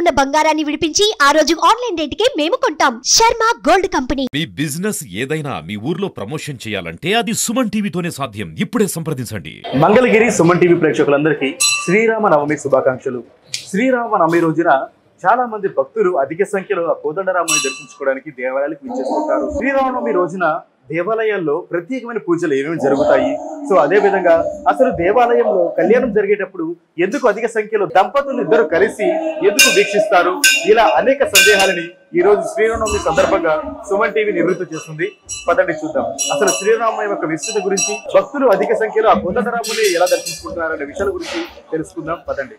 ఉన్న బంగారాన్ని విడిపించి ఆ రోజు ఆన్లైన్ రేటుకే మేము కొంటాం. Sharma gold company. మీ బిజినెస్ ఏదైనా మీ ఊర్లో ప్రమోషన్ చేయాలంటే అది సుమన్ టీవీతోనే సాధ్యం. ఇప్పుడే సంప్రదించండి. మంగళగిరి సుమన్ టీవీ ప్రేక్షకులందరికీ శ్రీరామ నవమి శుభాకాంక్షలు. శ్రీరామ నవమి రోజున చాలా మంది భక్తులు అధిక సంఖ్యలో కోదండరాముని దర్శించుకోవడానికి దేవాలయాలకు విచ్చేస్తుంటారు. శ్రీరామనవమి రోజున దేవాలయాల్లో ప్రత్యేకమైన పూజలు ఏమేమి జరుగుతాయి, సో అదే విధంగా అసలు దేవాలయంలో కళ్యాణం జరిగేటప్పుడు ఎందుకు అధిక సంఖ్యలో దంపతులు ఇద్దరు కలిసి ఎందుకు వీక్షిస్తారు, ఇలా అనేక సందేహాలని ఈ రోజు శ్రీరామనవమి సందర్భంగా సుమన్ టీవీ నివృత్తి చేస్తుంది. పదండి చూద్దాం. అసలు శ్రీరామ యొక్క విస్తృతి గురించి, భక్తులు అధిక సంఖ్యలో ఆ కోదండరాముని ఎలా దర్శించుకుంటున్నారనే విషయాల గురించి తెలుసుకుందాం. పదండి.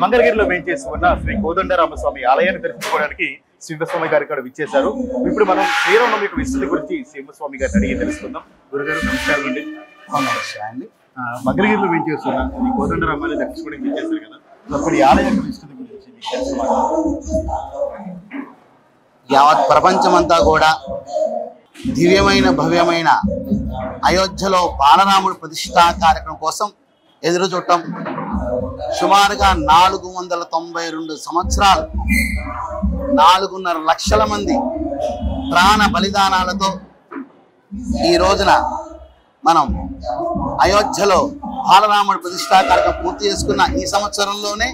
మంగళగిరిలో వేయించేసి ఉన్న శ్రీ కోదండరామస్వామి ఆలయాన్ని దర్శించుకోవడానికి సింహస్వామి గారి ఇక్కడ విచ్చేశారు. ఇప్పుడు మనం శ్రీరామనవమి యొక్క విస్తృతి గురించి సింహస్వామి గారిని అడిగి తెలుసుకుందాం. గురుగారు నమస్కారం అండి. నమస్కారం అండి. మంగళగిరిలో వేయించేస్తున్న శ్రీ కోదండరామాన్ని దర్శించుకోవడానికి విచ్చేశారు కదా, అప్పుడు ఈ ఆలయం యొక్క విస్తృతి గురించి యావత్ ప్రపంచమంతా కూడా దివ్యమైన భవ్యమైన అయోధ్యలో బాలరాముడు ప్రతిష్ఠా కార్యక్రమం కోసం ఎదురు చూడటం సుమారుగా 492 సంవత్సరాలు 4.5 లక్షల మంది ప్రాణ బలిదానాలతో ఈ రోజున మనం అయోధ్యలో బాలరాముడు ప్రతిష్ఠా కార్యక్రమం పూర్తి చేసుకున్న ఈ సంవత్సరంలోనే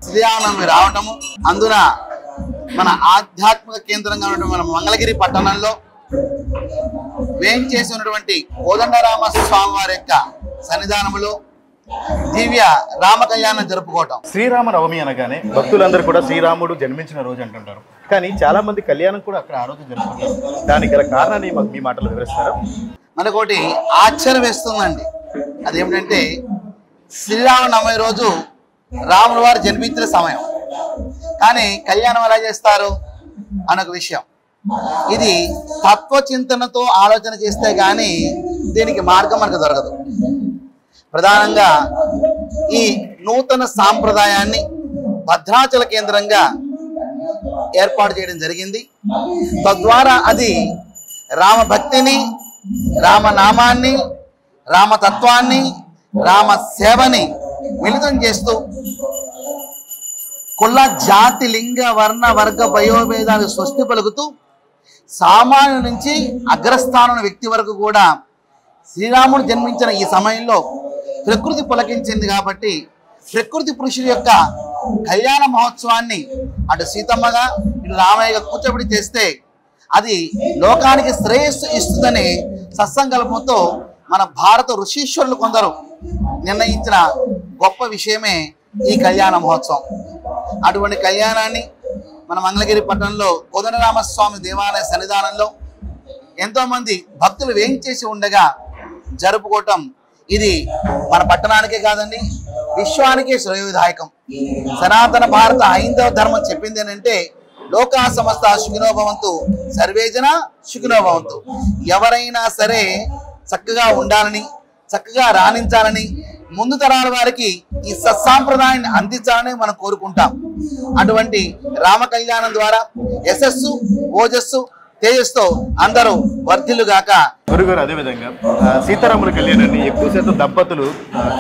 శ్రీరామనవమి రావటము, అందున మన ఆధ్యాత్మిక కేంద్రంగా ఉన్నటువంటి మన మంగళగిరి పట్టణంలో వేయించేసి ఉన్నటువంటి కోదండరామ స్వామి వారి యొక్క సన్నిధానములో దివ్య రామ కళ్యాణం జరుపుకోవటం. శ్రీరామ నవమి అనగానే భక్తులందరూ కూడా శ్రీరాముడు జన్మించిన రోజు అంటుంటారు, కానీ చాలా మంది కళ్యాణం కూడా అక్కడ ఆ రోజు జరుపుకుంటారు. దానికి గల కారణాన్ని మీ మాటలు వివరిస్తారా? మనకోటి ఆశ్చర్యం వేస్తుందండి. అదేమిటంటే శ్రీరామ నవమి రోజు రాముడు వారు జన్మించిన సమయం, కానీ కళ్యాణం ఎలా చేస్తారు అనొక విషయం. ఇది తత్వచింతనతో ఆలోచన చేస్తే కానీ దీనికి మార్గం మనకు దొరకదు. ప్రధానంగా ఈ నూతన సాంప్రదాయాన్ని భద్రాచల కేంద్రంగా ఏర్పాటు చేయడం జరిగింది. తద్వారా అది రామభక్తిని, రామనామాన్ని, రామతత్వాన్ని, రామ సేవని మిళితం చేస్తూ కుల జాతి లింగ వర్ణ వర్గ వయోభేదాలు స్వస్తి పలుకుతూ సామాన్య నుంచి అగ్రస్థానం వ్యక్తి వరకు కూడా శ్రీరాముడు జన్మించిన ఈ సమయంలో ప్రకృతి పులకించింది కాబట్టి ప్రకృతి పురుషుడి యొక్క కళ్యాణ మహోత్సవాన్ని అటు సీతమ్మగా ఇటు రామయ్యగా కూర్చోబెట్టి చేస్తే అది లోకానికి శ్రేయస్సు ఇస్తుందని సత్సంకల్పంతో మన భారత ఋషీశ్వరులు కొందరు నిర్ణయించిన గొప్ప విషయమే ఈ కళ్యాణ మహోత్సవం. అటువంటి కళ్యాణాన్ని మన మంగళగిరి పట్టణంలో కోదండరామస్వామి దేవాలయ సన్నిధానంలో ఎంతోమంది భక్తులు వేయించేసి ఉండగా జరుపుకోవటం ఇది మన పట్టణానికే కాదండి, విశ్వానికే శ్రేయోదాయకం. సనాతన భారత హైందవ ధర్మం చెప్పింది ఏంటంటే లోకా సమస్త సుఖినోభవంతు సర్వేజన సుఖినోభవంతు. ఎవరైనా సరే చక్కగా ఉండాలని, చక్కగా రాణించాలని, ముందు తరాల వారికి ఈ సత్సాంప్రదాయాన్ని అందించాలని మనం కోరుకుంటాం. అటువంటి రామ కళ్యాణం ద్వారా యశస్సు, ఓజస్సు, తేజస్తో అందరూ వర్ధిల్లుగాక. గురుగారు, అదేవిధంగా సీతారాముల కళ్యాణాన్ని ఎక్కువ శాతం దంపతులు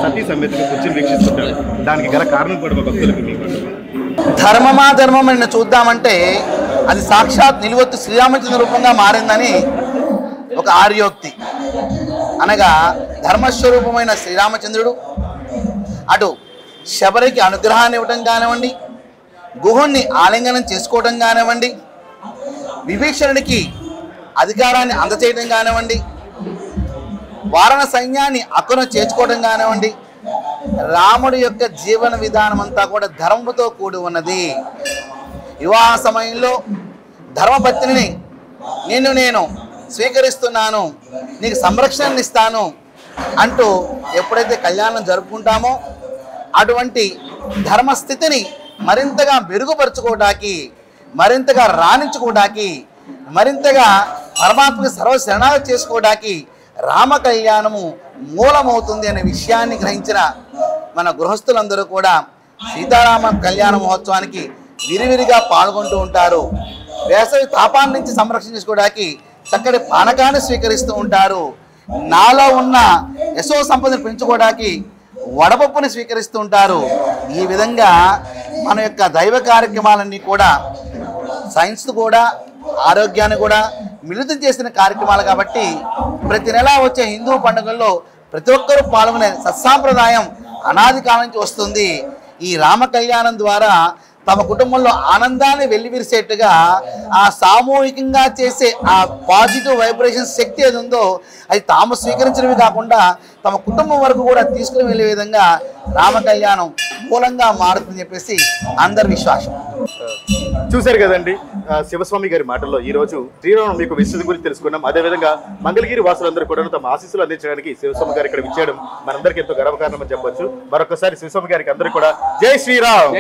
సతీ సమేతంగా కూర్చొని వీక్షిస్తుంటారు. దానికి గల కారణం కూడా భక్తులకు ధర్మమా ధర్మం అని చూద్దామంటే అది సాక్షాత్ నిలువెత్తు శ్రీరామచంద్ర రూపంగా మారిందని ఒక ఆర్యోక్తి. అనగా ధర్మస్వరూపమైన శ్రీరామచంద్రుడు అటు శబరికి అనుగ్రహాన్ని ఇవ్వటం కానివ్వండి, గుహుణ్ణి ఆలింగనం చేసుకోవటం కానివ్వండి, విభీషణుడికి అధికారాన్ని అందచేయడం కానివ్వండి, వారణ సైన్యాన్ని అక్కున చేర్చుకోవడం కానివ్వండి, రాముడి యొక్క జీవన విధానం అంతా కూడా ధర్మంతో కూడి ఉన్నది. వివాహ సమయంలో ధర్మపత్నిని నేను స్వీకరిస్తున్నాను, నీకు సంరక్షణ ఇస్తాను అంటూ ఎప్పుడైతే కళ్యాణం జరుపుకుంటామో అటువంటి ధర్మస్థితిని మరింతగా మెరుగుపరుచుకోవడానికి, మరింతగా రాణించుకోవడానికి, మరింతగా పరమాత్మకి సర్వశరణాలు చేసుకోవడానికి రామ కళ్యాణము మూలమవుతుంది అనే విషయాన్ని గ్రహించిన మన గృహస్థులందరూ కూడా సీతారామ కళ్యాణ మహోత్సవానికి విరివిరిగా పాల్గొంటూ ఉంటారు. వేసవి తాపాన్ని నుంచి సంరక్షణ చేసుకోవడానికి చక్కటి పానకాన్ని స్వీకరిస్తూ ఉంటారు. నాలో ఉన్న యశో సంపదను పెంచుకోవడానికి వడపప్పుని స్వీకరిస్తూ ఉంటారు. ఈ విధంగా మన యొక్క దైవ కార్యక్రమాలన్నీ కూడా సైన్స్ కూడా ఆరోగ్యాన్ని కూడా మిళితం చేసిన కార్యక్రమాలు కాబట్టి ప్రతి నెల వచ్చే హిందూ పండుగల్లో ప్రతి ఒక్కరూ పాల్గొనే సత్సాంప్రదాయం అనాది కాలం నుంచి వస్తుంది. ఈ రామ కళ్యాణం ద్వారా తమ కుటుంబంలో ఆనందాన్ని వెల్లివిరిసేట్టుగా ఆ సామూహికంగా చేసే ఆ పాజిటివ్ వైబ్రేషన్ శక్తి ఏది ఉందో అది తాము స్వీకరించడమే కాకుండా తమ కుటుంబం వరకు కూడా తీసుకుని వెళ్ళే విధంగా రామ కళ్యాణం మూలంగా మారుతుందని చెప్పేసి అందరి విశ్వాసం. చూశారు కదండి శివస్వామి గారి మాటల్లో ఈ రోజు శ్రీరామనవమి మీకు విశేషత గురించి తెలుసుకున్నాం. అదేవిధంగా మంగళగిరి వాసులందరూ కూడా తమ ఆశీస్సులు అందించడానికి శివస్వామి గారు ఇక్కడ విచ్చేయడం మనందరికీ ఎంతో గర్వకారణం అని చెప్పొచ్చు. మరొకసారి శివస్వామి గారికి అందరూ కూడా జై శ్రీరామ్.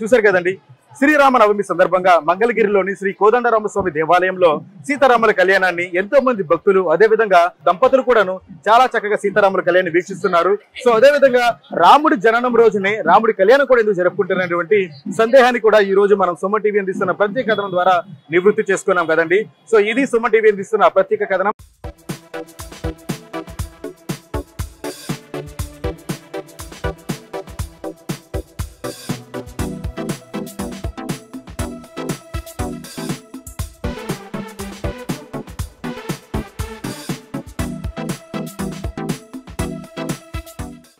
చూశారు కదండి శ్రీరామనవమి సందర్భంగా మంగళగిరిలోని శ్రీ కోదండరామస్వామి దేవాలయంలో సీతారాముల కళ్యాణాన్ని ఎంతో మంది భక్తులు అదేవిధంగా దంపతులు కూడాను చాలా చక్కగా సీతారాముల కళ్యాణాన్ని వీక్షిస్తున్నారు. సో అదేవిధంగా రాముడి జననం రోజునే రాముడి కళ్యాణం కూడా ఎందుకు జరుపుకుంటున్నటువంటి సందేహాన్ని కూడా ఈ రోజు మనం సుమన్ టీవీ అందిస్తున్న ప్రత్యేక కథనం ద్వారా నివృత్తి చేసుకున్నాం కదండి. సో ఇది సుమన్ టీవీ అందిస్తున్న ప్రత్యేక కథనం.